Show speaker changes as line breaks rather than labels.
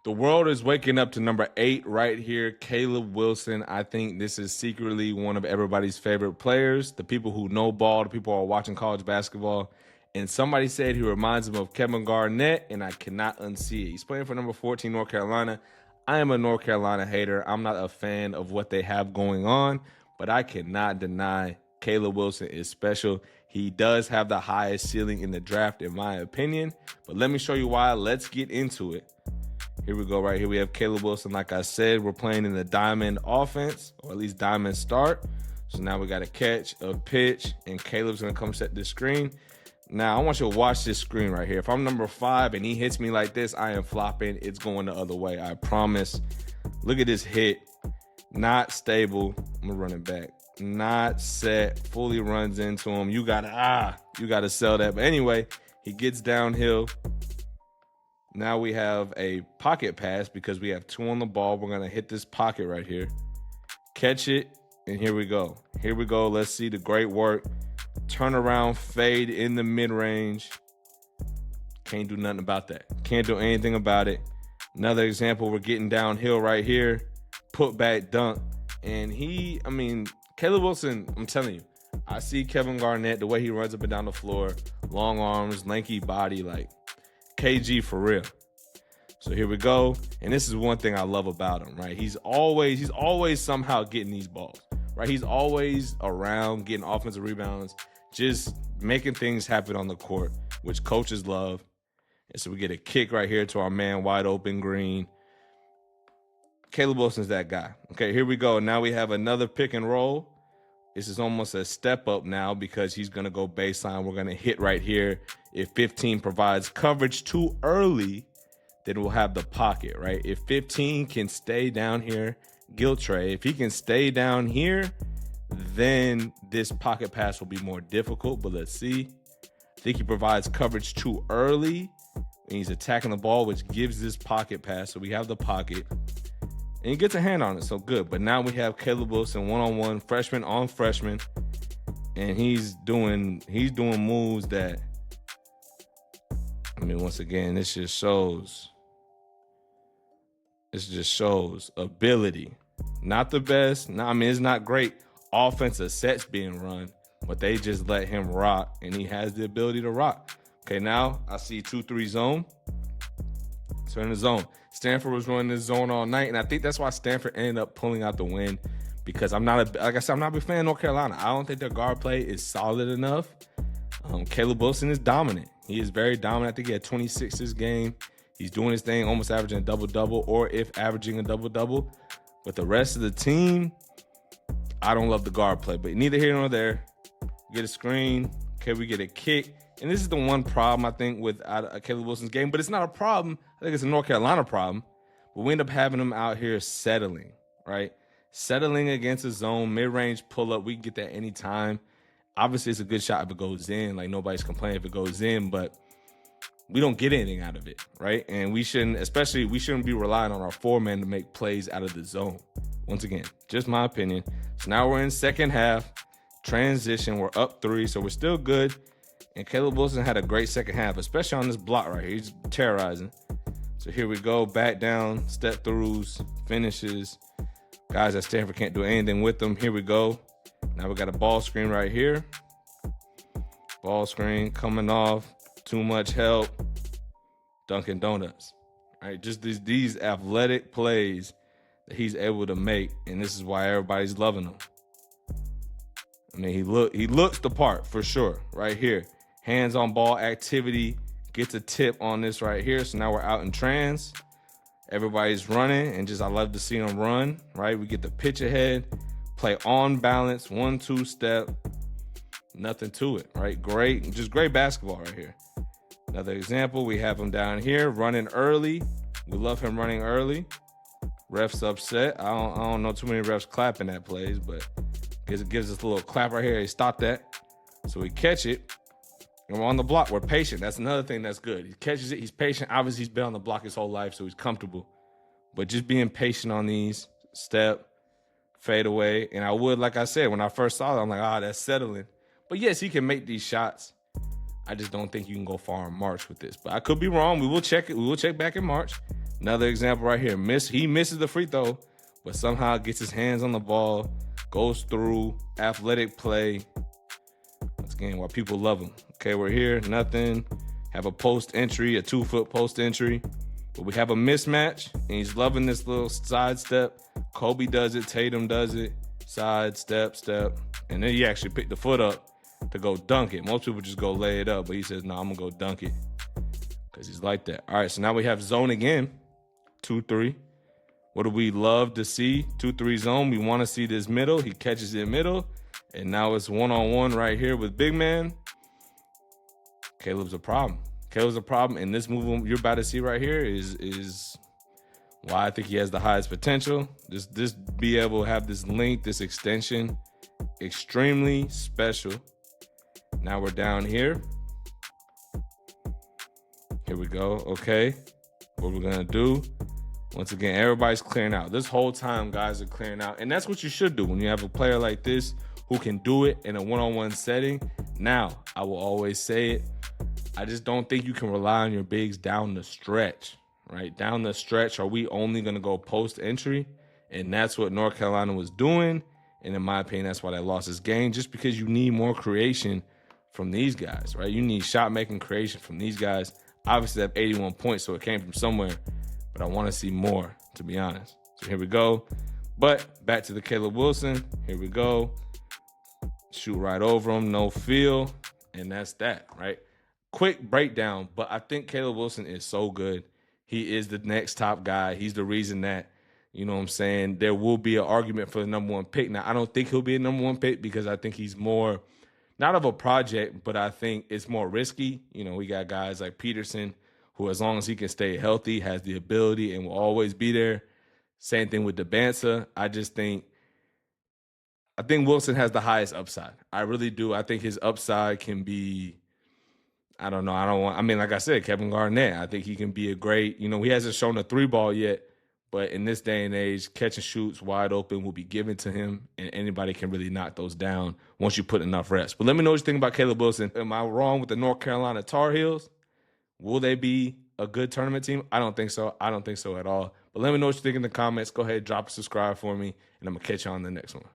The world is waking up to number 8 right here, Caleb Wilson. I think this is secretly one of everybody's favorite players. The people who know ball, the people who are watching college basketball. And somebody said he reminds him of Kevin Garnett, and I cannot unsee it. He's playing for number 14, North Carolina. I am a North Carolina hater. I'm not a fan of what they have going on, but I cannot deny Caleb Wilson is special. He does have the highest ceiling in the draft, in my opinion. But let me show you why. Let's get into it. Here we go. Right here we have Caleb Wilson. Like I said, we're playing in the diamond offense, or at least diamond start. So now we got a catch, a pitch, and Caleb's going to come set this screen. Now, I want you to watch this screen right here. If I'm number 5 and he hits me like this, I am flopping. It's going the other way. I promise. Look at this hit. Not stable. I'm going to run it back. Not set. Fully runs into him. You got to sell that. But anyway, he gets downhill. Now we have a pocket pass because we have 2 on the ball. We're going to hit this pocket right here. Catch it, and here we go. Here we go. Let's see the great work. Turnaround fade in the mid-range. Can't do nothing about that. Can't do anything about it. Another example, we're getting downhill right here. Put back dunk. And Caleb Wilson, I'm telling you, I see Kevin Garnett, the way he runs up and down the floor, long arms, lanky body, like KG for real. So here we go. And this is one thing I love about him, right? He's always somehow getting these balls, right? He's always around getting offensive rebounds, just making things happen on the court, which coaches love. And so we get a kick right here to our man, wide open Green. Caleb Wilson's that guy. Okay, here we go. Now we have another pick and roll. This is almost a step up now because he's going to go baseline. We're going to hit right here. If 15 provides coverage too early, then we'll have the pocket, right? If 15 can stay down here, Giltray, if he can stay down here, then this pocket pass will be more difficult, but let's see. I think he provides coverage too early, and he's attacking the ball, which gives this pocket pass, so we have the pocket. And he gets a hand on it, so good. But now we have Caleb Wilson one-on-one, freshman on freshman, and he's doing moves that, once again, this just shows ability. Not the best. It's not great offensive sets being run, but they just let him rock, and he has the ability to rock. Okay, now I see 2-3 zone. So in the zone. Stanford was running this zone all night, and I think that's why Stanford ended up pulling out the win, because I'm not a big fan of North Carolina. I don't think their guard play is solid enough. Caleb Wilson is dominant. He is very dominant. I think he had 26 this game. He's doing his thing, almost averaging a double-double, or if averaging a double-double. But the rest of the team, I don't love the guard play. But neither here nor there. Get a screen. Okay, we get a kick. And this is the one problem, I think, with Caleb Wilson's game. But it's not a problem. I think it's a North Carolina problem. But we end up having him out here settling, right? Settling against a zone, mid-range pull-up. We can get that anytime. Obviously, it's a good shot if it goes in. Like, nobody's complaining if it goes in. But we don't get anything out of it, right? And we shouldn't be relying on our 4-man to make plays out of the zone. Once again, just my opinion. So now we're in second half. Transition. We're up 3, so we're still good. And Caleb Wilson had a great second half, especially on this block right here. He's terrorizing. So here we go. Back down, step throughs, finishes. Guys at Stanford can't do anything with them. Here we go. Now we got a ball screen right here. Ball screen coming off. Too much help. Dunkin' Donuts. All right, just these athletic plays that he's able to make, and this is why everybody's loving him. He looks the part for sure right here. Hands on ball activity, gets a tip on this right here. So now we're out in trans. Everybody's running, and I love to see them run, right? We get the pitch ahead, play on balance, 1-2 step, nothing to it, right? Great basketball right here. Another example, we have him down here running early. We love him running early. Refs upset. I don't know too many refs clapping that plays, but it gives us a little clap right here. He stopped that. So we catch it. And we're on the block. We're patient. That's another thing that's good. He catches it. He's patient. Obviously, he's been on the block his whole life, so he's comfortable. But just being patient on these, step, fade away. And I would, like I said, when I first saw it, I'm like, that's settling. But yes, he can make these shots. I just don't think you can go far in March with this. But I could be wrong. We will check it. We will check back in March. Another example right here. He misses the free throw, but somehow gets his hands on the ball, goes through, athletic play. Once again, why people love him. Okay, we're here, nothing. Have a post entry, a 2-foot post entry. But we have a mismatch, and he's loving this little side step. Kobe does it, Tatum does it. Side, step. And then he actually picked the foot up to go dunk it. Most people just go lay it up, but he says, no, I'm going to go dunk it because he's like that. All right, so now we have zone again, 2-3. What do we love to see? 2-3 zone. We want to see this middle. He catches it middle, and now it's one-on-one right here with big man. Caleb's a problem. And this move you're about to see right here is why I think he has the highest potential. This be able to have this length, this extension, extremely special. Now we're down here. Here we go. Okay. What we're going to do, once again, everybody's clearing out. This whole time, guys are clearing out. And that's what you should do when you have a player like this who can do it in a one-on-one setting. Now, I will always say it. I just don't think you can rely on your bigs down the stretch, right? Down the stretch, are we only going to go post entry? And that's what North Carolina was doing. And in my opinion, that's why they lost this game, just because you need more creation from these guys, right? You need shot-making creation from these guys. Obviously, they have 81 points, so it came from somewhere. But I want to see more, to be honest. So here we go. But back to the Caleb Wilson. Here we go. Shoot right over him, no feel. And that's that, right? Quick breakdown, but I think Caleb Wilson is so good. He is the next top guy. He's the reason that, you know what I'm saying, there will be an argument for the number one pick. Now, I don't think he'll be a number one pick because I think he's more, not of a project, but I think it's more risky. You know, we got guys like Peterson, who as long as he can stay healthy, has the ability and will always be there. Same thing with DeBansa. I think Wilson has the highest upside. I really do. I think his upside can be, I don't know. Like I said, Kevin Garnett, I think he can be a great, he hasn't shown a 3-ball yet, but in this day and age, catch and shoots wide open will be given to him, and anybody can really knock those down once you put enough reps. But let me know what you think about Caleb Wilson. Am I wrong with the North Carolina Tar Heels? Will they be a good tournament team? I don't think so. I don't think so at all. But let me know what you think in the comments. Go ahead, drop a subscribe for me, and I'm going to catch you on the next one.